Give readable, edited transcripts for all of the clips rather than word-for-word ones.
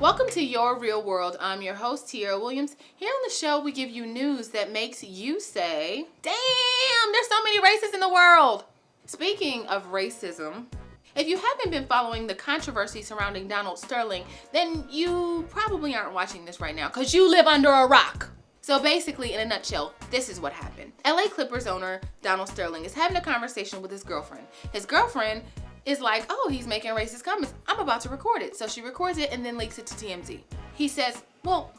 Welcome to Your Real World. I'm your host, Tiara Williams. Here on the show, we give you news that makes you say, damn, there's so many racists in the world. Speaking of racism, if you haven't been following the controversy surrounding Donald Sterling, then you probably aren't watching this right now because you live under a rock. So basically, in a nutshell, this is what happened. LA Clippers owner Donald Sterling is having a conversation with his girlfriend. His girlfriend is like, oh, he's making racist comments. I'm about to record it. So she records it and then leaks it to TMZ. He says, well,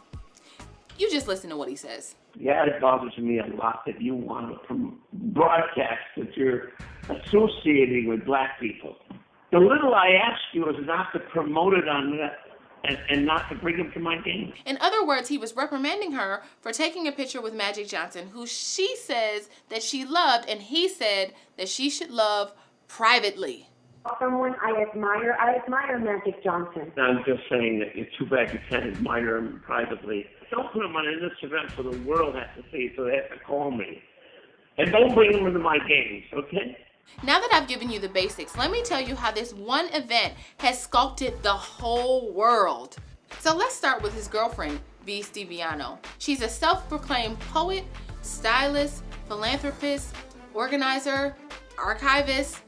you just listen to what he says. Yeah, it bothers me a lot that you want to broadcast that you're associating with black people. The little I ask you is not to promote it on that and not to bring them to my game. In other words, he was reprimanding her for taking a picture with Magic Johnson, who she says that she loved, and he said that she should love privately. Someone I admire Magic Johnson. I'm just saying that it's too bad you can't admire him privately. Don't put him on this event for the world has to see, so they have to call me. And don't bring him into my games, okay? Now that I've given you the basics, let me tell you how this one event has sculpted the whole world. So let's start with his girlfriend, V.Stiviano. She's a self-proclaimed poet, stylist, philanthropist, organizer, archivist.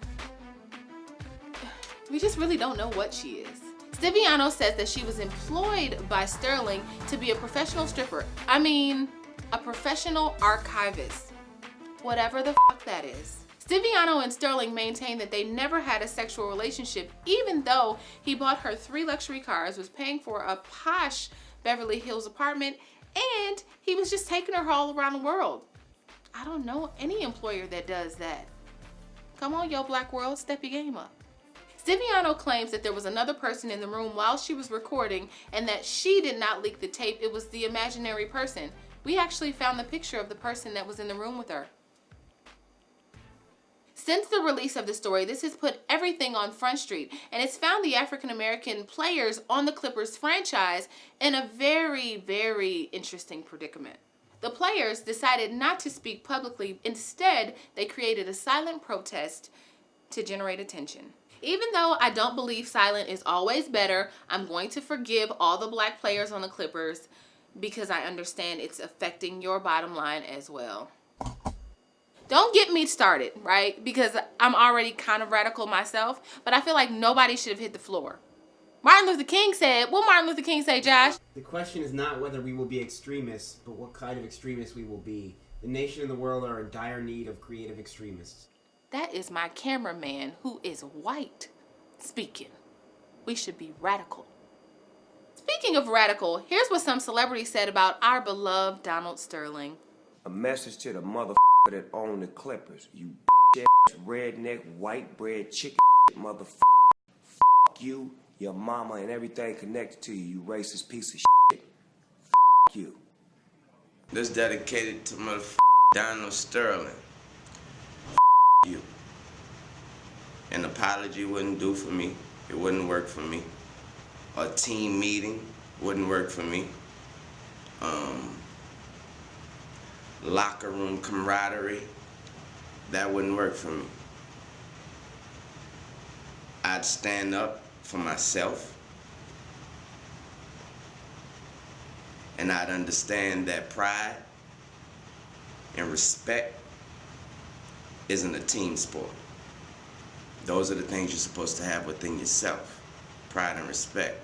We just really don't know what she is. Stiviano says that she was employed by Sterling to be a professional stripper. I mean, a professional archivist. Whatever the fuck that is. Stiviano and Sterling maintain that they never had a sexual relationship, even though he bought her 3 luxury cars, was paying for a posh Beverly Hills apartment, and he was just taking her all around the world. I don't know any employer that does that. Come on, yo, black world, step your game up. Stiviano claims that there was another person in the room while she was recording and that she did not leak the tape. It was the imaginary person. We actually found the picture of the person that was in the room with her. Since the release of the story, this has put everything on Front Street, and it's found the African-American players on the Clippers franchise in a very, very interesting predicament. The players decided not to speak publicly. Instead, they created a silent protest to generate attention. Even though I don't believe silent is always better, I'm going to forgive all the black players on the Clippers because I understand it's affecting your bottom line as well. Don't get me started, right? Because I'm already kind of radical myself, but I feel like nobody should have hit the floor. Martin Luther King said, what Martin Luther King say, Josh? The question is not whether we will be extremists, but what kind of extremists we will be. The nation and the world are in dire need of creative extremists. That is my cameraman, who is white, speaking. We should be radical. Speaking of radical, here's what some celebrities said about our beloved Donald Sterling. A message to the motherfucker that own the Clippers. You redneck, white bread, chicken motherfucker. Fuck you, your mama, and everything connected to you, you racist piece of shit. Fuck you. This dedicated to motherfucker Donald Sterling. You. An apology wouldn't do for me. It wouldn't work for me. A team meeting wouldn't work for me. Locker room camaraderie, that wouldn't work for me. I'd stand up for myself, and I'd understand that pride and respect isn't a team sport. Those are the things you're supposed to have within yourself, pride and respect.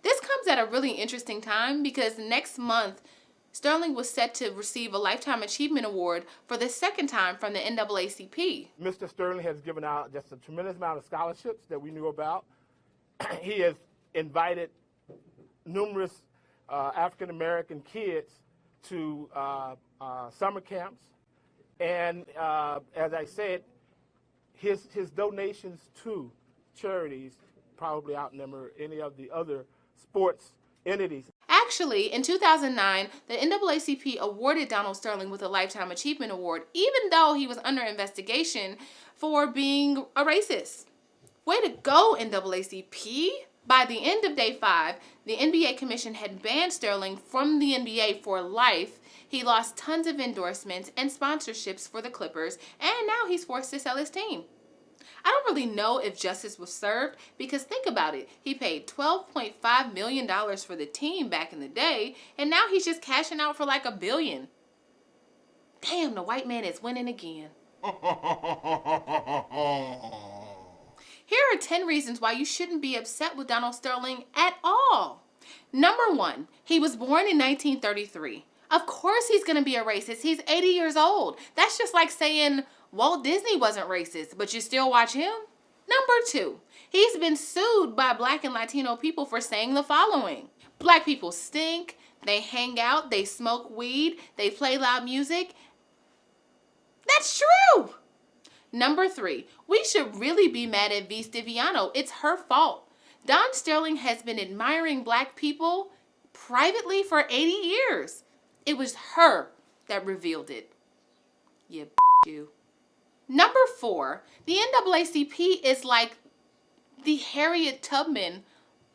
This comes at a really interesting time because next month, Sterling was set to receive a Lifetime Achievement Award for the second time from the NAACP. Mr. Sterling has given out just a tremendous amount of scholarships that we knew about. He has invited numerous African-American kids to summer camps. And as I said, his donations to charities probably outnumber any of the other sports entities. Actually, in 2009, the NAACP awarded Donald Sterling with a Lifetime Achievement Award, even though he was under investigation for being a racist. Way to go, NAACP! By the end of Day 5, the NBA Commission had banned Sterling from the NBA for life. He lost tons of endorsements and sponsorships for the Clippers, and now he's forced to sell his team. I don't really know if justice was served because think about it. He paid $12.5 million for the team back in the day, and now he's just cashing out for like $1 billion. Damn, the white man is winning again. Here are 10 reasons why you shouldn't be upset with Donald Sterling at all. Number 1, he was born in 1933. Of course he's going to be a racist. He's 80 years old. That's just like saying Walt Disney wasn't racist, but you still watch him. Number 2, he's been sued by Black and Latino people for saying the following. Black people stink, they hang out, they smoke weed, they play loud music. That's true. Number 3, we should really be mad at V.Stiviano. It's her fault. Don Sterling has been admiring Black people privately for 80 years. It was her that revealed it. You. Number 4, the NAACP is like the Harriet Tubman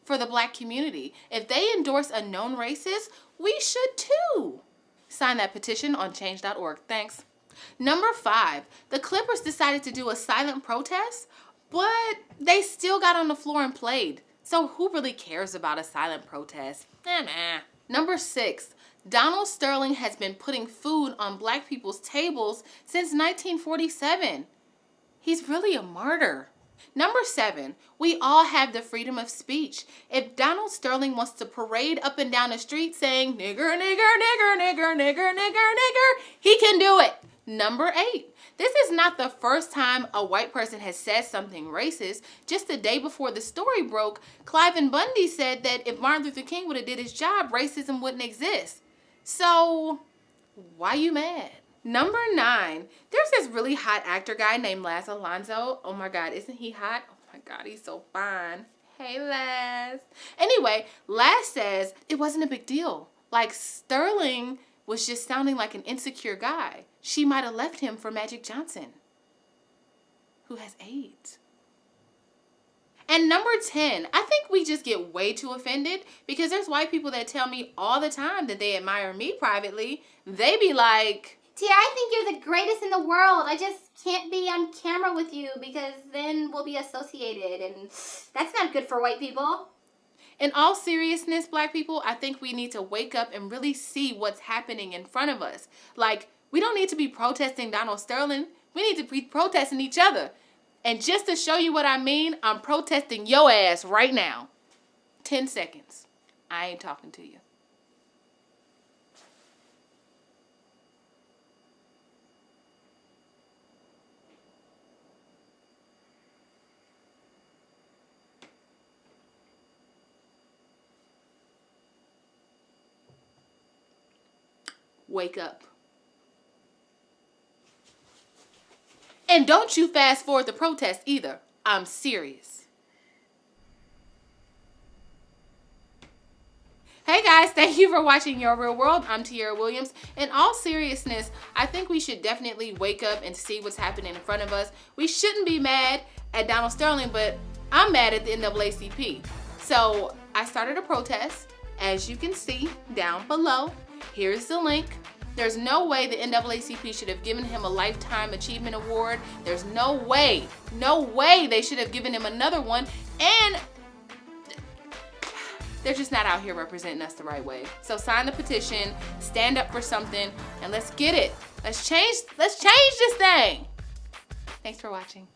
for the Black community. If they endorse a known racist, we should too. Sign that petition on change.org. Thanks. Number 5, the Clippers decided to do a silent protest, but they still got on the floor and played. So who really cares about a silent protest? Nah. Number 6, Donald Sterling has been putting food on Black people's tables since 1947. He's really a martyr. Number 7, we all have the freedom of speech. If Donald Sterling wants to parade up and down the street saying nigger, nigger, nigger, nigger, nigger, nigger, nigger, he can do it. Number 8, this is not the first time a white person has said something racist. Just the day before the story broke, Cliven Bundy said that if Martin Luther King would have did his job, racism wouldn't exist. So, why you mad? Number 9, there's this really hot actor guy named Laz Alonso. Oh my God, isn't he hot? Oh my God, he's so fine. Hey, Laz. Anyway, Laz says it wasn't a big deal. Like Sterling was just sounding like an insecure guy. She might have left him for Magic Johnson, who has AIDS. And number 10, I think we just get way too offended because there's white people that tell me all the time that they admire me privately. They be like, Tiara, I think you're the greatest in the world. I just can't be on camera with you because then we'll be associated, and that's not good for white people. In all seriousness, Black people, I think we need to wake up and really see what's happening in front of us. Like, we don't need to be protesting Donald Sterling. We need to be protesting each other. And just to show you what I mean, I'm protesting your ass right now. 10 seconds. I ain't talking to you. Wake up. And don't you fast forward the protest either. I'm serious. Hey guys, thank you for watching Your Real World. I'm Tiara Williams. In all seriousness, I think we should definitely wake up and see what's happening in front of us. We shouldn't be mad at Donald Sterling, but I'm mad at the NAACP. So I started a protest, as you can see down below. Here's the link. There's no way the NAACP should have given him a Lifetime Achievement Award. There's no way they should have given him another one. And they're just not out here representing us the right way. So sign the petition, stand up for something, and let's get it. Let's change this thing. Thanks for watching.